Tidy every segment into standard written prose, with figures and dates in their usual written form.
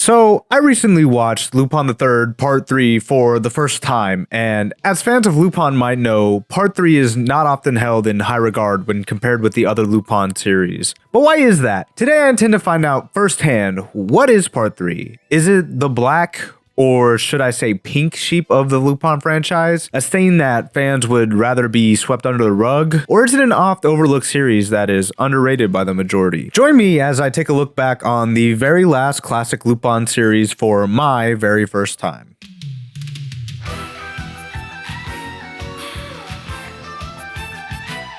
So, I recently watched Lupin III Part 3 for the first time, and as fans of Lupin might know, Part 3 is not often held in high regard when compared with the other Lupin series. But why is that? Today I intend to find out firsthand, what is Part 3? Is it the black, or should I say pink sheep of the Lupin franchise? A stain that fans would rather be swept under the rug? Or is it an oft-overlooked series that is underrated by the majority? Join me as I take a look back on the very last classic Lupin series for my very first time.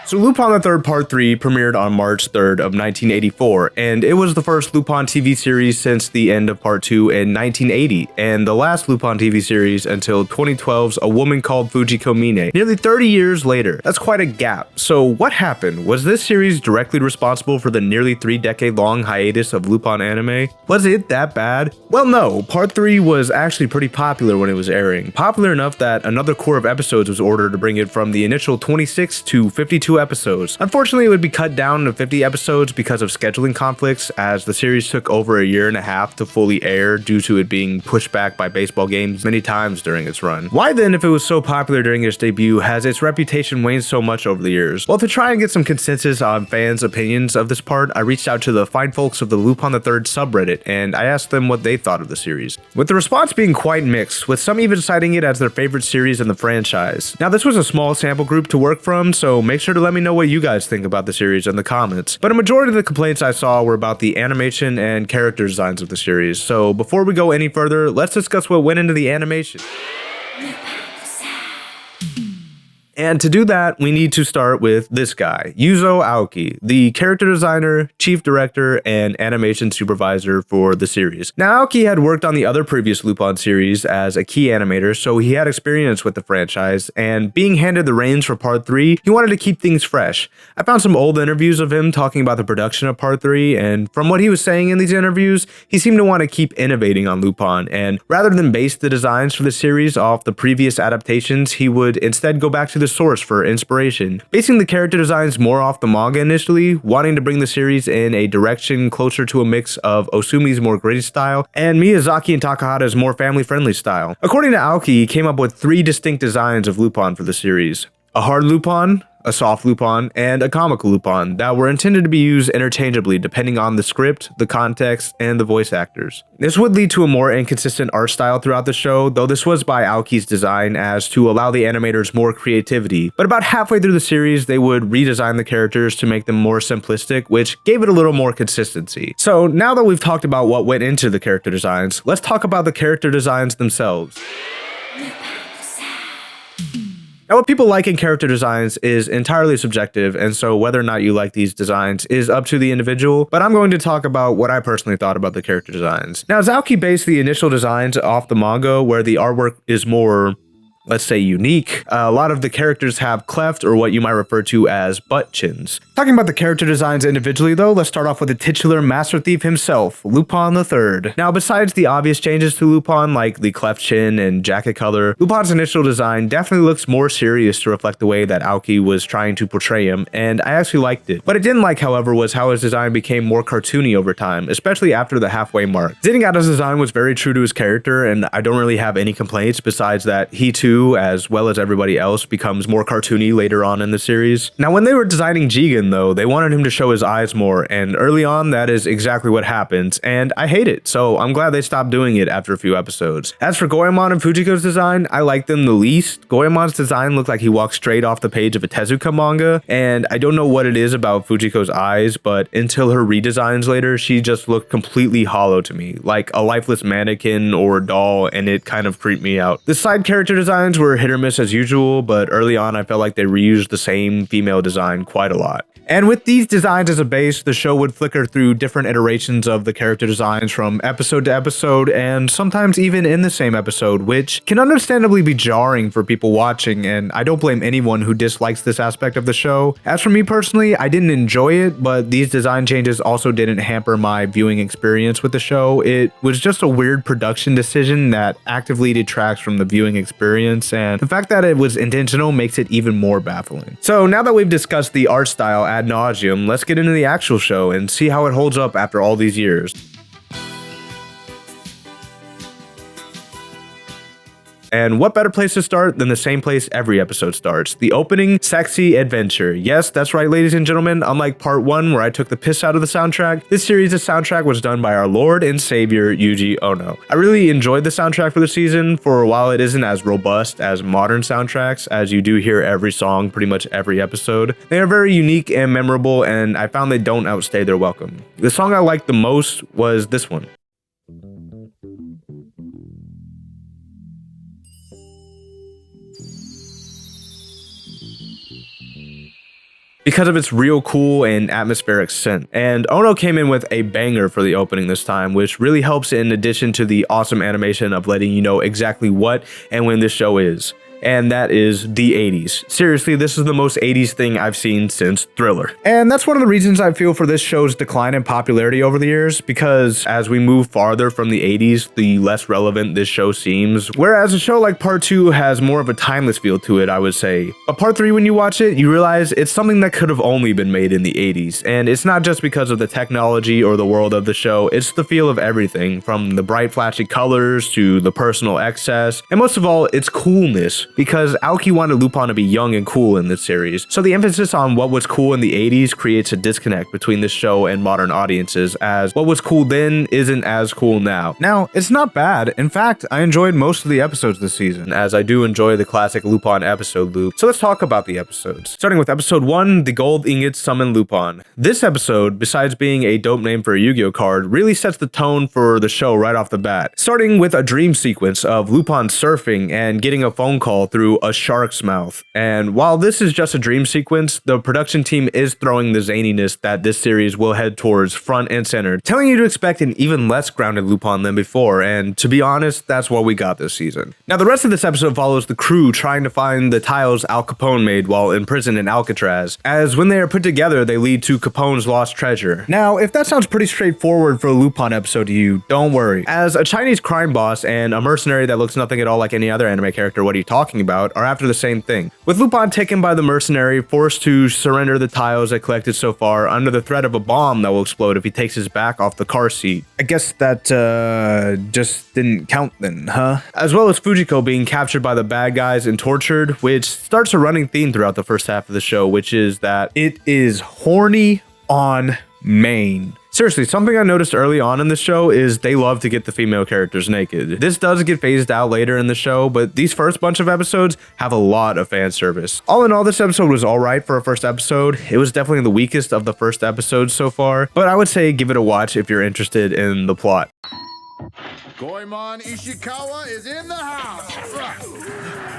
So Lupin III Part 3 premiered on March 3rd of 1984, and it was the first Lupin TV series since the end of Part 2 in 1980, and the last Lupin TV series until 2012's A Woman Called Fujiko Mine, nearly 30 years later. That's quite a gap. So what happened? Was this series directly responsible for the nearly 3-decade-long hiatus of Lupin anime? Was it that bad? Well, no. Part 3 was actually pretty popular when it was airing, popular enough that another core of episodes was ordered to bring it from the initial 26 to 52 episodes. Unfortunately, it would be cut down to 50 episodes because of scheduling conflicts, as the series took over a year and a half to fully air due to it being pushed back by baseball games many times during its run. Why then, if it was so popular during its debut, has its reputation waned so much over the years? Well, to try and get some consensus on fans' opinions of this part, I reached out to the fine folks of the Lupin III subreddit, and I asked them what they thought of the series, with the response being quite mixed, with some even citing it as their favorite series in the franchise. Now, this was a small sample group to work from, so make sure to let me know what you guys think about the series in the comments. But a majority of the complaints I saw were about the animation and character designs of the series. So before we go any further, let's discuss what went into the animation. And to do that, we need to start with this guy, Yuzo Aoki, the character designer, chief director, and animation supervisor for the series. Now, Aoki had worked on the other previous Lupin series as a key animator, so he had experience with the franchise, and being handed the reins for Part 3, he wanted to keep things fresh. I found some old interviews of him talking about the production of Part 3, and from what he was saying in these interviews, he seemed to want to keep innovating on Lupin, and rather than base the designs for the series off the previous adaptations, he would instead go back to the source for inspiration, basing the character designs more off the manga initially, wanting to bring the series in a direction closer to a mix of Osumi's more gritty style and Miyazaki and Takahata's more family-friendly style. According to Aoki, he came up with 3 distinct designs of Lupin for the series: a hard Lupin, a soft Lupin, and a comical Lupin that were intended to be used interchangeably depending on the script, the context, and the voice actors. This would lead to a more inconsistent art style throughout the show, though this was by Aoki's design as to allow the animators more creativity. But about halfway through the series, they would redesign the characters to make them more simplistic, which gave it a little more consistency. So now that we've talked about what went into the character designs, let's talk about the character designs themselves. Now, what people like in character designs is entirely subjective, and so whether or not you like these designs is up to the individual, but I'm going to talk about what I personally thought about the character designs. Now, Aoki based the initial designs off the manga, where the artwork is more, let's say, unique. A lot of the characters have cleft, or what you might refer to as butt chins. Talking about the character designs individually though, let's start off with the titular master thief himself, Lupin III. Now, besides the obvious changes to Lupin, like the cleft chin and jacket color, Lupin's initial design definitely looks more serious to reflect the way that Aoki was trying to portray him, and I actually liked it. What I didn't like, however, was how his design became more cartoony over time, especially after the halfway mark. Zenigata's design was very true to his character, and I don't really have any complaints besides that he too, as well as everybody else, becomes more cartoony later on in the series. Now, when they were designing Jigen though, they wanted him to show his eyes more, and early on that is exactly what happens, and I hate it, so I'm glad they stopped doing it after a few episodes. As for Goemon and Fujiko's design, I like them the least. Goemon's design looked like he walked straight off the page of a Tezuka manga, and I don't know what it is about Fujiko's eyes, but until her redesigns later, she just looked completely hollow to me, like a lifeless mannequin or a doll, and it kind of creeped me out. The side character designs were hit or miss as usual, but early on I felt like they reused the same female design quite a lot. And with these designs as a base, the show would flicker through different iterations of the character designs from episode to episode, and sometimes even in the same episode, which can understandably be jarring for people watching, and I don't blame anyone who dislikes this aspect of the show. As for me personally, I didn't enjoy it, but these design changes also didn't hamper my viewing experience with the show. It was just a weird production decision that actively detracts from the viewing experience, and the fact that it was intentional makes it even more baffling. So now that we've discussed the art style ad nauseum, let's get into the actual show and see how it holds up after all these years. And what better place to start than the same place every episode starts, the opening sexy adventure. Yes, that's right, ladies and gentlemen. Unlike part 1 where I took the piss out of the soundtrack, this series' soundtrack was done by our Lord and Savior Yuji Ono. I really enjoyed the soundtrack for the season, for while it isn't as robust as modern soundtracks, as you do hear every song pretty much every episode, they are very unique and memorable, and I found they don't outstay their welcome. The song I liked the most was this one. Because of its real cool and atmospheric synth. And Ono came in with a banger for the opening this time, which really helps in addition to the awesome animation of letting you know exactly what and when this show is. And that is the 80s. Seriously, this is the most 80s thing I've seen since Thriller. And that's one of the reasons I feel for this show's decline in popularity over the years, because as we move farther from the 80s, the less relevant this show seems. Whereas a show like Part 2 has more of a timeless feel to it, I would say. But Part 3, when you watch it, you realize it's something that could have only been made in the 80s. And it's not just because of the technology or the world of the show, it's the feel of everything, from the bright flashy colors to the personal excess, and most of all, its coolness. Because Aoki wanted Lupin to be young and cool in this series, so the emphasis on what was cool in the 80s creates a disconnect between this show and modern audiences, as what was cool then isn't as cool now. Now, it's not bad. In fact, I enjoyed most of the episodes this season, as I do enjoy the classic Lupin episode loop. So let's talk about the episodes. Starting with episode 1, The Gold Ingots Summon Lupin. This episode, besides being a dope name for a Yu-Gi-Oh card, really sets the tone for the show right off the bat. Starting with a dream sequence of Lupin surfing and getting a phone call through a shark's mouth. And while this is just a dream sequence, the production team is throwing the zaniness that this series will head towards front and center, telling you to expect an even less grounded Lupin than before, and to be honest, that's what we got this season. Now, the rest of this episode follows the crew trying to find the tiles Al Capone made while imprisoned in Alcatraz, as when they are put together, they lead to Capone's lost treasure. Now, if that sounds pretty straightforward for a Lupin episode to you, don't worry. As a Chinese crime boss and a mercenary that looks nothing at all like any other anime character, what are you talking about, are after the same thing. With Lupin taken by the mercenary, forced to surrender the tiles they collected so far under the threat of a bomb that will explode if he takes his back off the car seat. I guess that just didn't count then, huh? As well as Fujiko being captured by the bad guys and tortured, which starts a running theme throughout the first half of the show, which is that it is horny on main. Seriously, something I noticed early on in the show is they love to get the female characters naked. This does get phased out later in the show, but these first bunch of episodes have a lot of fan service. All in all, this episode was alright for a first episode. It was definitely the weakest of the first episodes so far, but I would say give it a watch if you're interested in the plot. Goemon Ishikawa is in the house.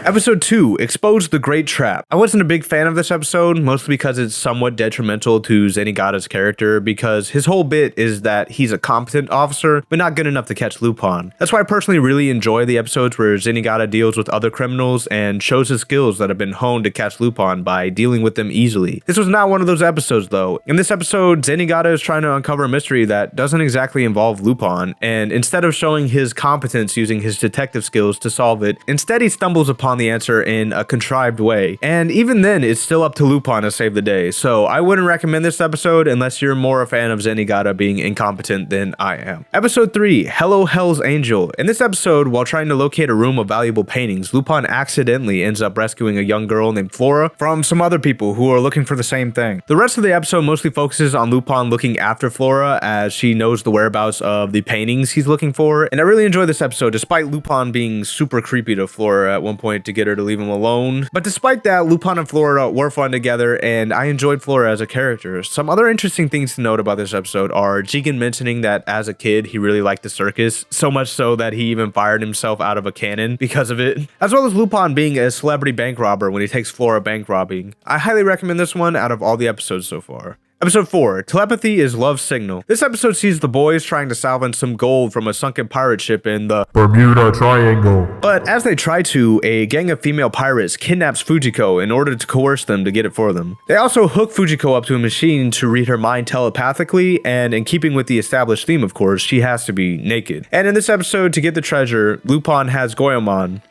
Episode 2, Expose the Great Trap. I wasn't a big fan of this episode, mostly because it's somewhat detrimental to Zenigata's character, because his whole bit is that he's a competent officer, but not good enough to catch Lupin. That's why I personally really enjoy the episodes where Zenigata deals with other criminals and shows his skills that have been honed to catch Lupin by dealing with them easily. This was not one of those episodes though. In this episode, Zenigata is trying to uncover a mystery that doesn't exactly involve Lupin, and instead of showing his competence using his detective skills to solve it, instead he stumbles upon the answer in a contrived way. And even then, it's still up to Lupin to save the day. So I wouldn't recommend this episode unless you're more a fan of Zenigata being incompetent than I am. Episode 3, Hello Hell's Angel. In this episode, while trying to locate a room of valuable paintings, Lupin accidentally ends up rescuing a young girl named Flora from some other people who are looking for the same thing. The rest of the episode mostly focuses on Lupin looking after Flora as she knows the whereabouts of the paintings he's looking for, and I really enjoy this episode despite Lupin being super creepy to Flora at one point to get her to leave him alone. But despite that, Lupin and Flora were fun together, and I enjoyed Flora as a character. Some other interesting things to note about this episode are Jigen mentioning that as a kid he really liked the circus, so much so that he even fired himself out of a cannon because of it, as well as Lupin being a celebrity bank robber when he takes Flora bank robbing. I highly recommend this one out of all the episodes so far. Episode 4, Telepathy is Love's Signal. This episode sees the boys trying to salvage some gold from a sunken pirate ship in the Bermuda Triangle. But as they try to, a gang of female pirates kidnaps Fujiko in order to coerce them to get it for them. They also hook Fujiko up to a machine to read her mind telepathically, and in keeping with the established theme, of course, she has to be naked. And in this episode, to get the treasure, Lupin has Goemon.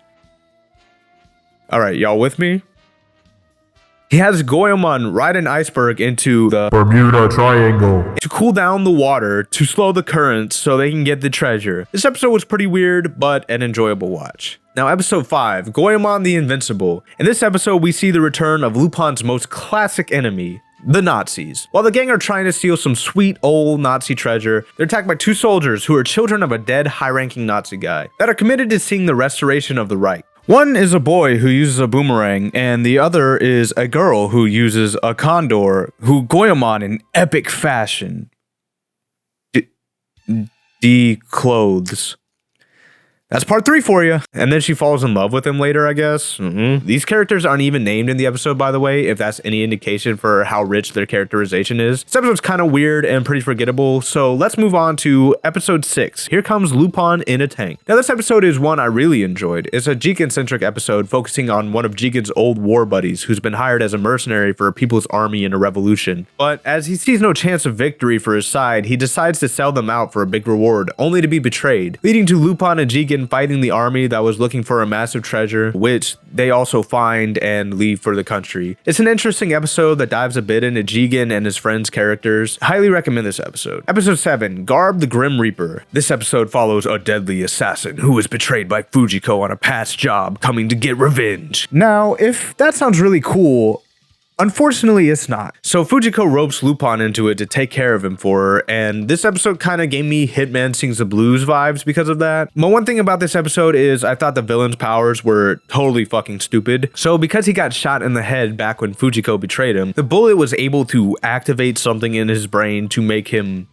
Alright, y'all with me? He has Goemon ride an iceberg into the Bermuda Triangle to cool down the water to slow the currents so they can get the treasure. This episode was pretty weird, but an enjoyable watch. Now, episode 5, Goemon the Invincible. In this episode, we see the return of Lupin's most classic enemy, the Nazis. While the gang are trying to steal some sweet old Nazi treasure, they're attacked by 2 soldiers who are children of a dead high-ranking Nazi guy that are committed to seeing the restoration of the Reich. One is a boy who uses a boomerang, and the other is a girl who uses a condor, who Goemon in epic fashion declothes. That's part 3 for you. And then she falls in love with him later, I guess. These characters aren't even named in the episode, by the way, if that's any indication for how rich their characterization is. This episode's kind of weird and pretty forgettable, so let's move on to episode 6. Here comes Lupin in a tank. Now, this episode is one I really enjoyed. It's a Jigen-centric episode focusing on one of Jigen's old war buddies who's been hired as a mercenary for a people's army in a revolution. But as he sees no chance of victory for his side, he decides to sell them out for a big reward, only to be betrayed, leading to Lupin and Jigen fighting the army that was looking for a massive treasure, which they also find and leave for the country. It's an interesting episode that dives a bit into Jigen and his friends' characters. Highly recommend this episode. Episode 7, Garb the Grim Reaper. This episode follows a deadly assassin who was betrayed by Fujiko on a past job, coming to get revenge. Now, if that sounds really cool, unfortunately, it's not. So Fujiko ropes Lupin into it to take care of him for her, and this episode kind of gave me Hitman Sings the Blues vibes because of that. But one thing about this episode is I thought the villain's powers were totally fucking stupid. So because he got shot in the head back when Fujiko betrayed him, the bullet was able to activate something in his brain to make him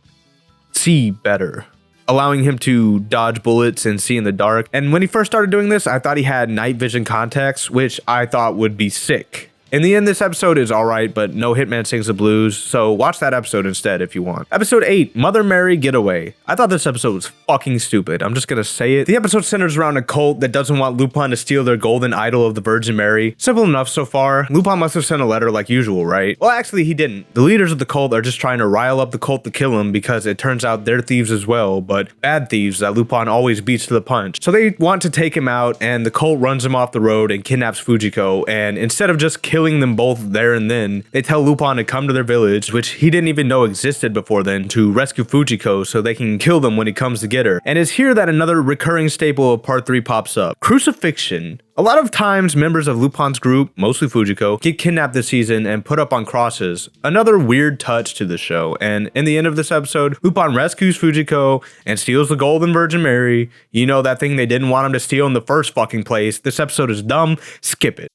see better, allowing him to dodge bullets and see in the dark. And when he first started doing this, I thought he had night vision contacts, which I thought would be sick. In the end, this episode is alright, but no Hitman Sings the Blues, so watch that episode instead if you want. Episode 8, Mother Mary Getaway. I thought this episode was fucking stupid. I'm just gonna say it. The episode centers around a cult that doesn't want Lupin to steal their golden idol of the Virgin Mary. Simple enough so far. Lupin must have sent a letter like usual, right? Well, actually, he didn't. The leaders of the cult are just trying to rile up the cult to kill him because it turns out they're thieves as well, but bad thieves that Lupin always beats to the punch. So they want to take him out, and the cult runs him off the road and kidnaps Fujiko, and instead of just killing them both there and then, they tell Lupin to come to their village, which he didn't even know existed before then, to rescue Fujiko so they can kill them when he comes to get her. And it's here that another recurring staple of part 3 pops up: crucifixion. A lot of times, members of Lupin's group, mostly Fujiko, get kidnapped this season and put up on crosses. Another weird touch to the show, and in the end of this episode, Lupin rescues Fujiko and steals the Golden Virgin Mary. You know, that thing they didn't want him to steal in the first fucking place. This episode is dumb. Skip it.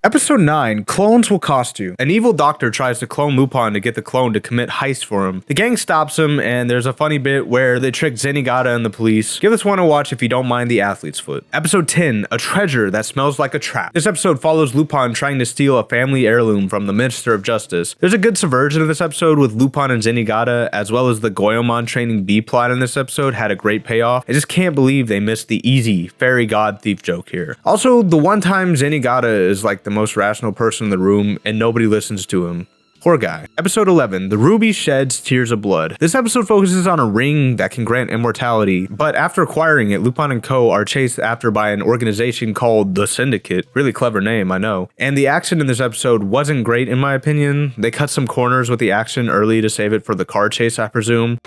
Episode 9, Clones Will Cost You. An evil doctor tries to clone Lupin to get the clone to commit heist for him. The gang stops him, and there's a funny bit where they trick Zenigata and the police. Give this one a watch if you don't mind the athlete's foot. Episode 10, A Treasure That Smells Like a Trap. This episode follows Lupin trying to steal a family heirloom from the Minister of Justice. There's a good subversion of this episode with Lupin and Zenigata, as well as the Goemon training B plot in this episode had a great payoff. I just can't believe they missed the easy fairy god thief joke here. Also, the one time Zenigata is like the most rational person in the room and nobody listens to him. Poor guy. Episode 11, The Ruby Sheds Tears of Blood. This episode focuses on a ring that can grant immortality, but after acquiring it, Lupin and co. are chased after by an organization called the Syndicate. Really clever name, I know. And the action in this episode wasn't great in my opinion. They cut some corners with the action early to save it for the car chase, I presume,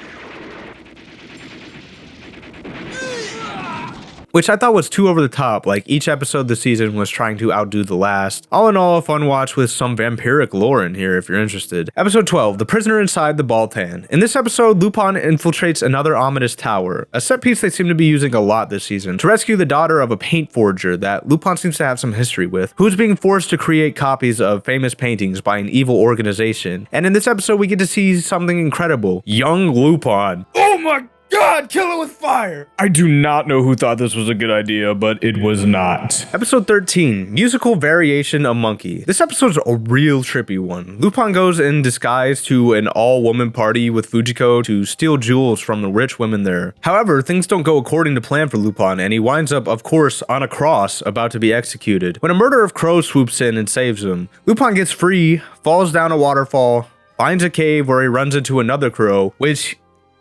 which I thought was too over the top. Like, each episode this season was trying to outdo the last. All in all, a fun watch with some vampiric lore in here if you're interested. Episode 12, The Prisoner Inside the Balton. In this episode, Lupin infiltrates another ominous tower, a set piece they seem to be using a lot this season, to rescue the daughter of a paint forger that Lupin seems to have some history with, who's being forced to create copies of famous paintings by an evil organization. And in this episode, we get to see something incredible. Young Lupin. Oh my God, kill it with fire! I do not know who thought this was a good idea, but it was not. Episode 13, Musical Variation of Monkey. This episode's a real trippy one. Lupin goes in disguise to an all-woman party with Fujiko to steal jewels from the rich women there. However, things don't go according to plan for Lupin, and he winds up, of course, on a cross, about to be executed, when a murder of crows swoops in and saves him. Lupin gets free, falls down a waterfall, finds a cave where he runs into another crow, which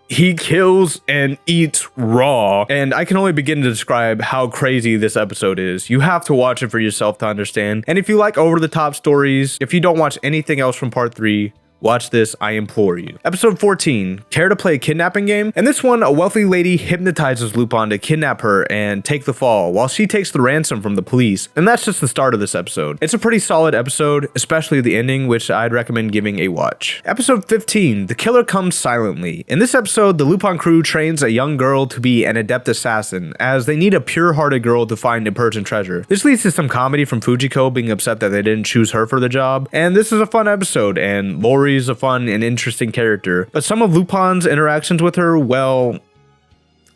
He kills and eats raw, and I can only begin to describe how crazy this episode is. You have to watch it for yourself to understand. And if you like over-the-top stories, if you don't watch anything else from part 3, watch this, I implore you. Episode 14, care to play a kidnapping game? In this one, a wealthy lady hypnotizes Lupin to kidnap her and take the fall, while she takes the ransom from the police. And that's just the start of this episode. It's a pretty solid episode, especially the ending, which I'd recommend giving a watch. Episode 15, the killer comes silently. In this episode, the Lupin crew trains a young girl to be an adept assassin, as they need a pure-hearted girl to find and purge treasure. This leads to some comedy from Fujiko being upset that they didn't choose her for the job, and this is a fun episode, and Lori is a fun and interesting character, but some of Lupin's interactions with her, well,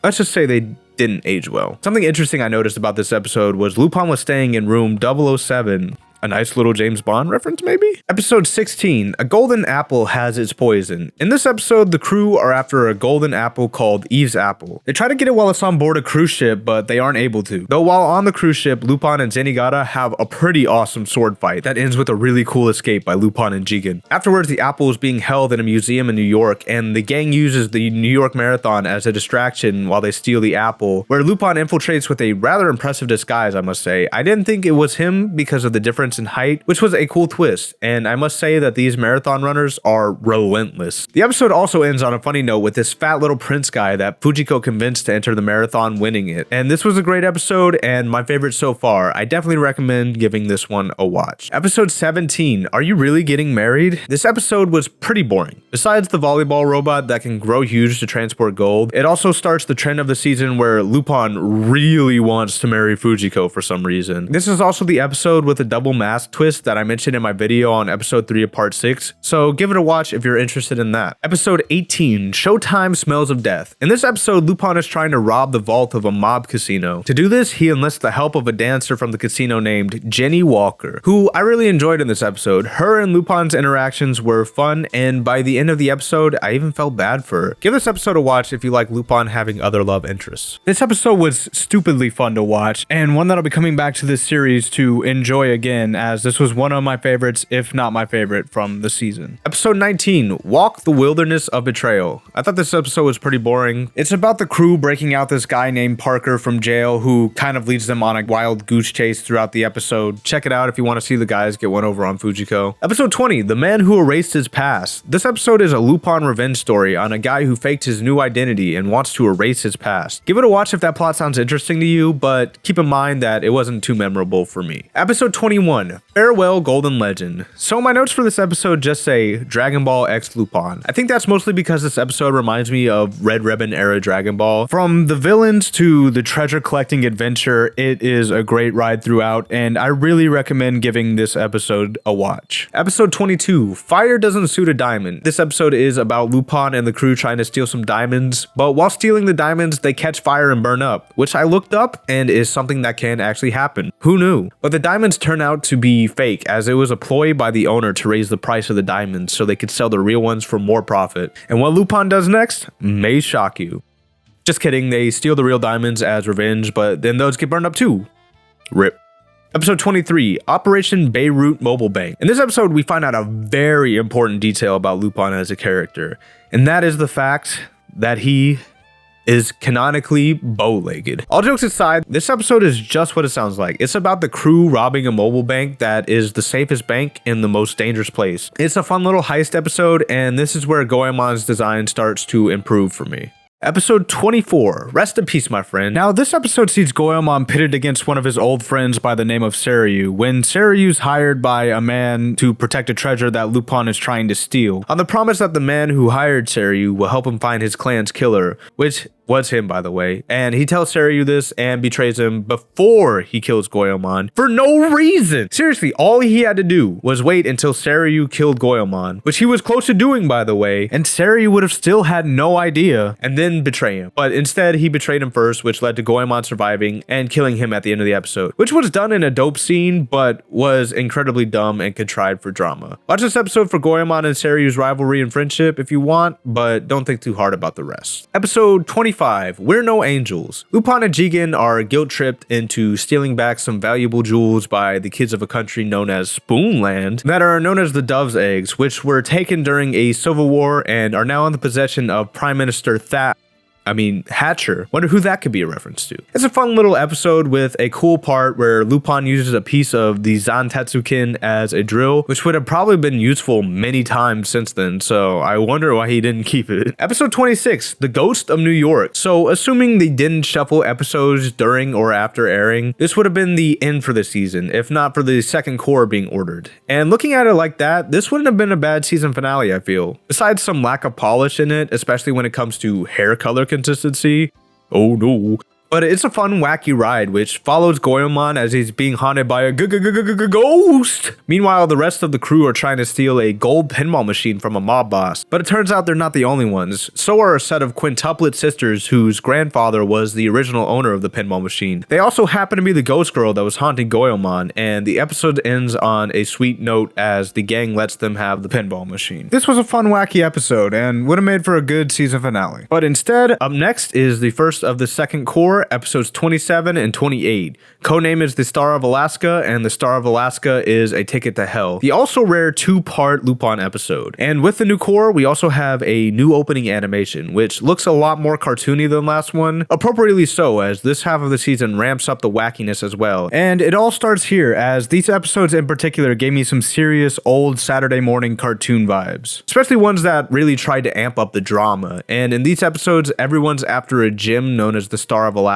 let's just say they didn't age well. Something interesting I noticed about this episode was Lupin was staying in room 007. A nice little James Bond reference, maybe? Episode 16, a golden apple has its poison. In this episode, the crew are after a golden apple called Eve's apple. They try to get it while it's on board a cruise ship, but they aren't able to. Though while on the cruise ship, Lupin and Zenigata have a pretty awesome sword fight that ends with a really cool escape by Lupin and Jigen. Afterwards, the apple is being held in a museum in New York, and the gang uses the New York Marathon as a distraction while they steal the apple, where Lupin infiltrates with a rather impressive disguise, I must say. I didn't think it was him because of the difference in height, which was a cool twist, and I must say that these marathon runners are relentless. The episode also ends on a funny note with this fat little prince guy that Fujiko convinced to enter the marathon, winning it. And this was a great episode and my favorite so far. I definitely recommend giving this one a watch. Episode 17, are you really getting married? This episode was pretty boring. Besides the volleyball robot that can grow huge to transport gold, it also starts the trend of the season where Lupin really wants to marry Fujiko for some reason. This is also the episode with a double mask twist that I mentioned in my video on episode 3 of part 6, so give it a watch if you're interested in that. Episode 18, Showtime Smells of Death. In this episode, Lupin is trying to rob the vault of a mob casino. To do this, he enlists the help of a dancer from the casino named Jenny Walker, who I really enjoyed in this episode. Her and Lupin's interactions were fun, and by the end of the episode, I even felt bad for her. Give this episode a watch if you like Lupin having other love interests. This episode was stupidly fun to watch, and one that I'll be coming back to this series to enjoy again, as this was one of my favorites, if not my favorite, from the season. Episode 19, Walk the Wilderness of Betrayal. I thought this episode was pretty boring. It's about the crew breaking out this guy named Parker from jail who kind of leads them on a wild goose chase throughout the episode. Check it out if you want to see the guys get one over on Fujiko. Episode 20, The Man Who Erased His Past. This episode is a Lupin revenge story on a guy who faked his new identity and wants to erase his past. Give it a watch if that plot sounds interesting to you, but keep in mind that it wasn't too memorable for me. Episode 21, Farewell Golden Legend. So my notes for this episode just say Dragon Ball X Lupin. I think that's mostly because this episode reminds me of Red Ribbon era Dragon Ball. From the villains to the treasure collecting adventure, it is a great ride throughout, and I really recommend giving this episode a watch. Episode 22, Fire Doesn't Suit a Diamond. This episode is about Lupin and the crew trying to steal some diamonds, but while stealing the diamonds, they catch fire and burn up, which I looked up and is something that can actually happen. Who knew? But the diamonds turn out to be fake, as it was a ploy by the owner to raise the price of the diamonds so they could sell the real ones for more profit. And what Lupin does next may shock you. Just kidding, they steal the real diamonds as revenge, but then those get burned up too. RIP. Episode 23, Operation Beirut Mobile Bank. In this episode, we find out a very important detail about Lupin as a character, and that is the fact that he is canonically bow-legged. All jokes aside, this episode is just what it sounds like. It's about the crew robbing a mobile bank that is the safest bank in the most dangerous place. It's a fun little heist episode, and this is where Goemon's design starts to improve for me. Episode 24, Rest in Peace, my friend. Now, this episode sees Goemon pitted against one of his old friends by the name of Seiryu, when Seiryu's hired by a man to protect a treasure that Lupin is trying to steal, on the promise that the man who hired Seiryu will help him find his clan's killer, which was him, by the way, and he tells Seiryu this and betrays him before he kills Goemon for no reason. Seriously, all he had to do was wait until Seiryu killed Goemon, which he was close to doing, by the way, and Seiryu would have still had no idea, and then then betray him. But instead, he betrayed him first, which led to Goemon surviving and killing him at the end of the episode, which was done in a dope scene, but was incredibly dumb and contrived for drama. Watch this episode for Goemon and Seryu's rivalry and friendship if you want, but don't think too hard about the rest. Episode 25, We're No Angels. Lupin and Jigen are guilt-tripped into stealing back some valuable jewels by the kids of a country known as Spoonland that are known as the Dove's Eggs, which were taken during a civil war and are now in the possession of Prime Minister Hatcher. Wonder who that could be a reference to. It's a fun little episode with a cool part where Lupin uses a piece of the Zantetsuken as a drill, which would have probably been useful many times since then, so I wonder why he didn't keep it. Episode 26, The Ghost of New York. So assuming they didn't shuffle episodes during or after airing, this would have been the end for the season, if not for the second core being ordered. And looking at it like that, this wouldn't have been a bad season finale, I feel. Besides some lack of polish in it, especially when it comes to hair color consistency. Oh no. But it's a fun, wacky ride, which follows Goemon as he's being haunted by a ghost. Meanwhile, the rest of the crew are trying to steal a gold pinball machine from a mob boss. But it turns out they're not the only ones. So are a set of quintuplet sisters whose grandfather was the original owner of the pinball machine. They also happen to be the ghost girl that was haunting Goemon, and the episode ends on a sweet note as the gang lets them have the pinball machine. This was a fun, wacky episode, and would have made for a good season finale. But instead, up next is the first of the second core, episodes 27 and 28. Codename is the Star of Alaska, and the Star of Alaska is a ticket to hell. The also rare 2-part Lupin episode. And with the new core, we also have a new opening animation, which looks a lot more cartoony than last one. Appropriately so, as this half of the season ramps up the wackiness as well. And it all starts here, as these episodes in particular gave me some serious old Saturday morning cartoon vibes. Especially ones that really tried to amp up the drama. And in these episodes, everyone's after a gem known as the Star of Alaska,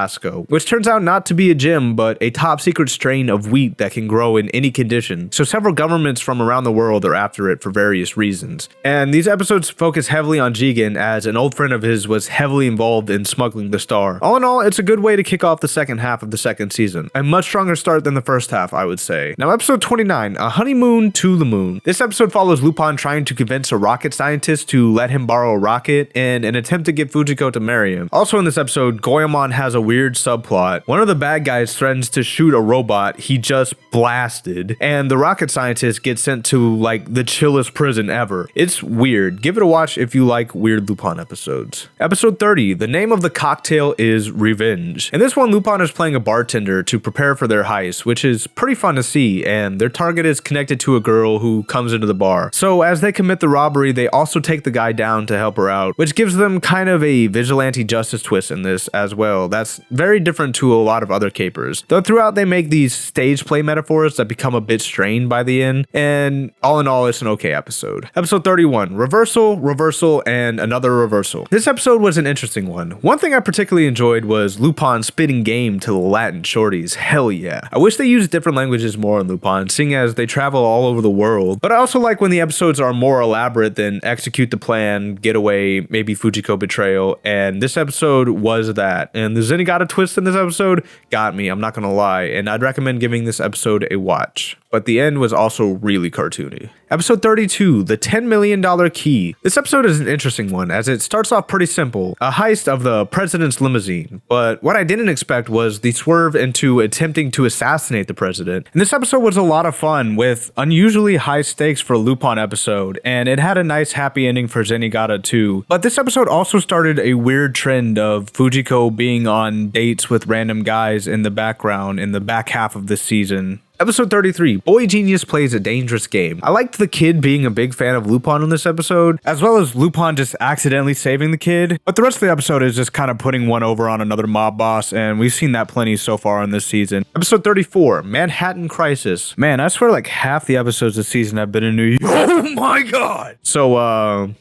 which turns out not to be a gem, but a top secret strain of wheat that can grow in any condition. So several governments from around the world are after it for various reasons. And these episodes focus heavily on Jigen, as an old friend of his was heavily involved in smuggling the star. All in all, it's a good way to kick off the second half of the second season. A much stronger start than the first half, I would say. Now, episode 29, A Honeymoon to the Moon. This episode follows Lupin trying to convince a rocket scientist to let him borrow a rocket in an attempt to get Fujiko to marry him. Also in this episode, Goemon has a weird subplot. One of the bad guys threatens to shoot a robot he just blasted, and the rocket scientist gets sent to like the chillest prison ever. It's weird. Give it a watch if you like weird Lupin episodes. Episode 30, the name of the cocktail is Revenge. In this one, Lupin is playing a bartender to prepare for their heist, which is pretty fun to see, and their target is connected to a girl who comes into the bar. So as they commit the robbery, they also take the guy down to help her out, which gives them kind of a vigilante justice twist in this as well. That's very different to a lot of other capers. Though throughout they make these stage play metaphors that become a bit strained by the end, and all in all, it's an okay episode. Episode 31, Reversal, and another reversal. This episode was an interesting one. One thing I particularly enjoyed was Lupin spitting game to the Latin shorties. Hell yeah. I wish they used different languages more in Lupin, seeing as they travel all over the world. But I also like when the episodes are more elaborate than execute the plan, get away, maybe Fujiko betrayal, and this episode was that. And the Zenigata twist in this episode got me, I'm not gonna lie, and I'd recommend giving this episode a watch. But the end was also really cartoony. Episode 32, The $10 Million Key. This episode is an interesting one, as it starts off pretty simple, a heist of the president's limousine. But what I didn't expect was the swerve into attempting to assassinate the president. And this episode was a lot of fun, with unusually high stakes for a Lupin episode, and it had a nice happy ending for Zenigata too. But this episode also started a weird trend of Fujiko being on dates with random guys in the background in the back half of this season. Episode 33, Boy Genius Plays a Dangerous Game. I liked the kid being a big fan of Lupin in this episode, as well as Lupin just accidentally saving the kid. But the rest of the episode is just kind of putting one over on another mob boss, and we've seen that plenty so far in this season. Episode 34, Manhattan Crisis. Man, I swear like half the episodes this season have been in New York. Oh my god! So,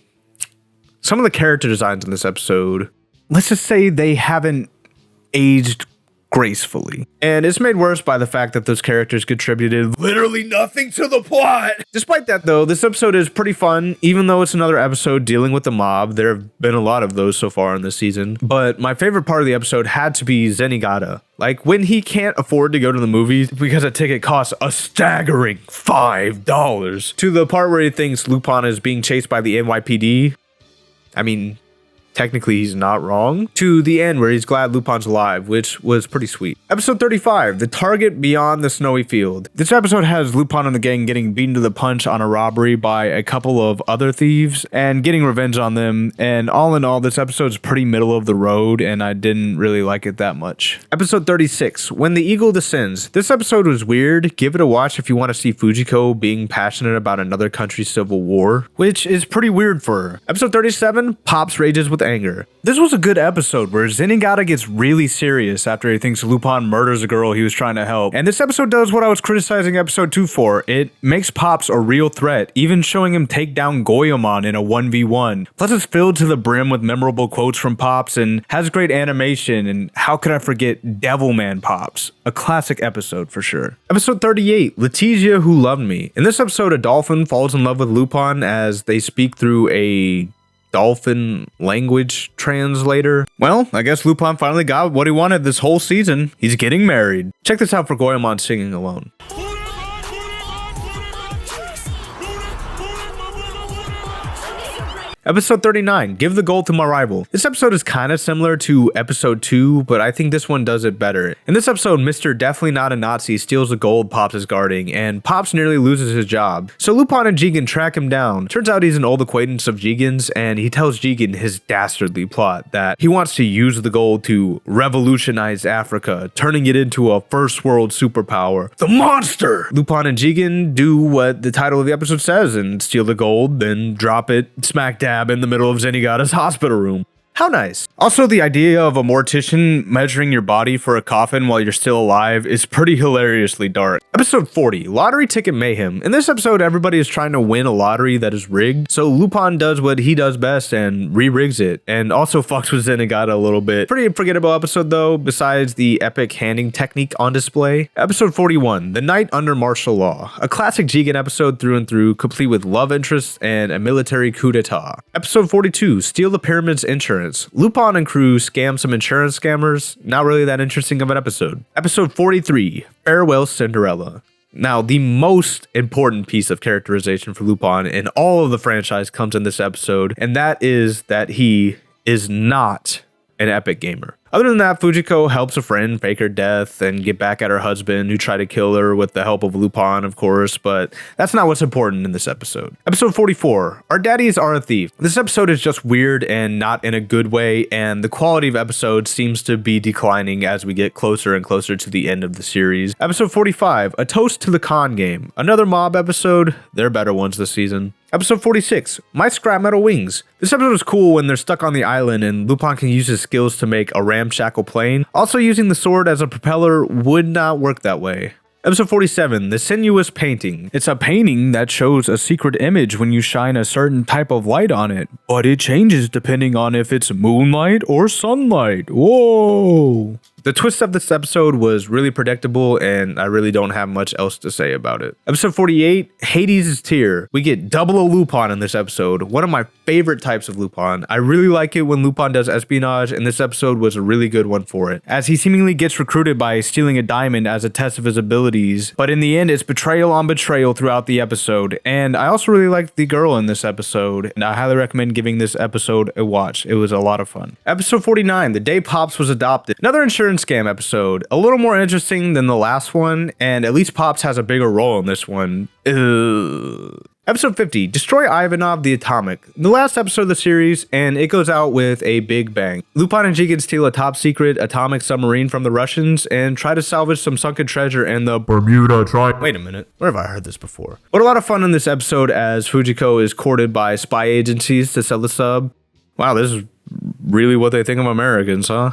some of the character designs in this episode, let's just say they haven't aged gracefully. And it's made worse by the fact that those characters contributed literally nothing to the plot. Despite that though, this episode is pretty fun, even though it's another episode dealing with the mob. There have been a lot of those so far in this season. But my favorite part of the episode had to be Zenigata. Like when he can't afford to go to the movies because a ticket costs a staggering $5, to the part where he thinks Lupin is being chased by the NYPD. I mean, technically he's not wrong, to the end where he's glad Lupin's alive, which was pretty sweet. Episode 35, The Target Beyond the Snowy Field. This episode has Lupin and the gang getting beaten to the punch on a robbery by a couple of other thieves and getting revenge on them, and all in all, this episode's pretty middle of the road, and I didn't really like it that much. Episode 36, When the Eagle Descends. This episode was weird. Give it a watch if you want to see Fujiko being passionate about another country's civil war, which is pretty weird for her. Episode 37, Pops Rages with Anger. This was a good episode where Zenigata gets really serious after he thinks Lupin murders a girl he was trying to help, and this episode does what I was criticizing episode 2 for. It makes Pops a real threat, even showing him take down Goemon in a 1v1. Plus it's filled to the brim with memorable quotes from Pops and has great animation, and how could I forget Devilman Pops? A classic episode for sure. Episode 38, Leticia Who Loved Me. In this episode, a dolphin falls in love with Lupin as they speak through a dolphin language translator. Well, I guess Lupin finally got what he wanted this whole season. He's getting married. Check this out for Goemon singing alone. Episode 39, Give the Gold to My Rival. This episode is kind of similar to episode 2, but I think this one does it better. In this episode, Mr. Definitely Not a Nazi steals the gold Pops is guarding, and Pops nearly loses his job. So Lupin and Jigen track him down. Turns out he's an old acquaintance of Jigen's, and he tells Jigen his dastardly plot that he wants to use the gold to revolutionize Africa, turning it into a first world superpower. The monster! Lupin and Jigen do what the title of the episode says and steal the gold, then drop it smack dab in the middle of Zenigata's hospital room. How nice. Also, the idea of a mortician measuring your body for a coffin while you're still alive is pretty hilariously dark. Episode 40, Lottery Ticket Mayhem. In this episode, everybody is trying to win a lottery that is rigged, so Lupin does what he does best and re-rigs it, and also fucks with Zenigata a little bit. Pretty forgettable episode though, besides the epic handing technique on display. Episode 41, The Night Under Martial Law. A classic Jigen episode through and through, complete with love interests and a military coup d'etat. Episode 42, Steal the Pyramid's Insurance. Lupin and crew scam some insurance scammers. Not really that interesting of an episode. Episode 43, Farewell Cinderella. Now, the most important piece of characterization for Lupin in all of the franchise comes in this episode, and that is that he is not an epic gamer. Other than that, Fujiko helps a friend fake her death and get back at her husband who tried to kill her with the help of Lupin, of course, but that's not what's important in this episode. Episode 44, Our Daddies Are a Thief. This episode is just weird and not in a good way, and the quality of episodes seems to be declining as we get closer and closer to the end of the series. Episode 45, A Toast to the Con Game. Another mob episode. There are better ones this season. Episode 46, My Scrap Metal Wings. This episode is cool when they're stuck on the island and Lupin can use his skills to make a ramshackle plane. Also, using the sword as a propeller would not work that way. Episode 47, The Sinuous Painting. It's a painting that shows a secret image when you shine a certain type of light on it, but it changes depending on if it's moonlight or sunlight. Whoa! The twist of this episode was really predictable, and I really don't have much else to say about it. Episode 48, Hades' Tear. We get double a Lupin in this episode, one of my favorite types of Lupin. I really like it when Lupin does espionage, and this episode was a really good one for it, as he seemingly gets recruited by stealing a diamond as a test of his abilities, but in the end, it's betrayal on betrayal throughout the episode, and I also really liked the girl in this episode, and I highly recommend giving this episode a watch. It was a lot of fun. Episode 49, The Day Pops Was Adopted. Another insurance scam episode, a little more interesting than the last one, and at least Pops has a bigger role in this one. Episode 50, Destroy Ivanov the Atomic. The last episode of the series, and it goes out with a big bang. Lupin and Jigen steal a top secret atomic submarine from the Russians and try to salvage some sunken treasure in the Bermuda Triangle. Wait a minute, where have I heard this before? But a lot of fun in this episode as Fujiko is courted by spy agencies to sell the sub. Wow, this is really what they think of Americans, huh?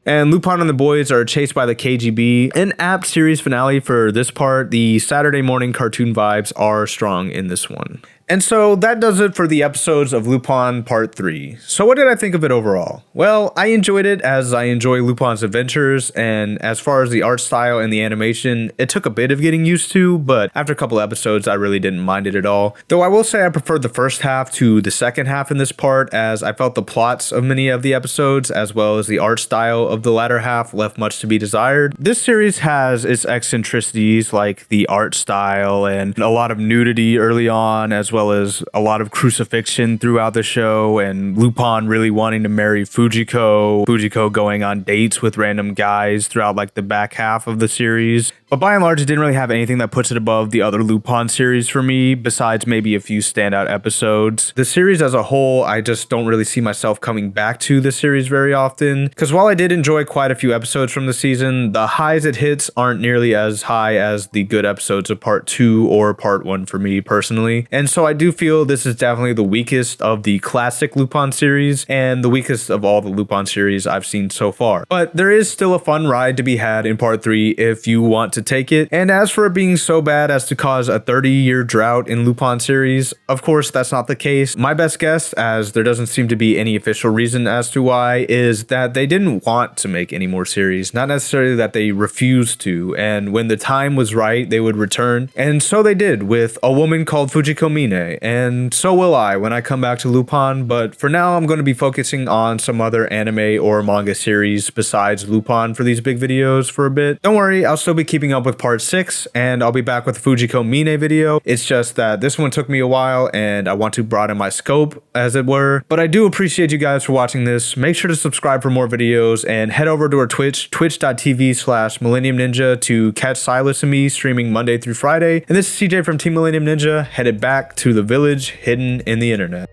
And Lupin and the boys are chased by the KGB. An apt series finale for this part. The Saturday morning cartoon vibes are strong in this one. And so that does it for the episodes of Lupin Part 3. So what did I think of it overall? Well, I enjoyed it as I enjoy Lupin's adventures, and as far as the art style and the animation, it took a bit of getting used to, but after a couple episodes, I really didn't mind it at all. Though I will say I preferred the first half to the second half in this part, as I felt the plots of many of the episodes, as well as the art style of the latter half, left much to be desired. This series has its eccentricities, like the art style and a lot of nudity early on, as well well as a lot of crucifixion throughout the show, and Lupin really wanting to marry Fujiko going on dates with random guys throughout like the back half of the series. But by and large, it didn't really have anything that puts it above the other Lupin series for me, besides maybe a few standout episodes. The series as a whole, I just don't really see myself coming back to the series very often, because while I did enjoy quite a few episodes from the season, the highs it hits aren't nearly as high as the good episodes of part 2 or part 1 for me personally. And so I do feel this is definitely the weakest of the classic Lupin series, and the weakest of all the Lupin series I've seen so far. But there is still a fun ride to be had in part 3 if you want to take it. And as for it being so bad as to cause a 30-year drought in Lupin series, of course that's not the case. My best guess, as there doesn't seem to be any official reason as to why, is that they didn't want to make any more series, not necessarily that they refused to, and when the time was right they would return. And so they did with A Woman Called Fujiko Mine, and so will I when I come back to Lupin. But for now I'm going to be focusing on some other anime or manga series besides Lupin for these big videos for a bit. Don't worry, I'll still be keeping up with part 6, and I'll be back with the Fujiko Mine video. It's just that this one took me a while and I want to broaden my scope, as it were. But I do appreciate you guys for watching this. Make sure to subscribe for more videos and head over to our Twitch, twitch.tv/Millennium Ninja, to catch Silas and me streaming Monday through Friday. And this is CJ from Team Millennium Ninja, headed back to the village hidden in the internet.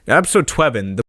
Episode 12.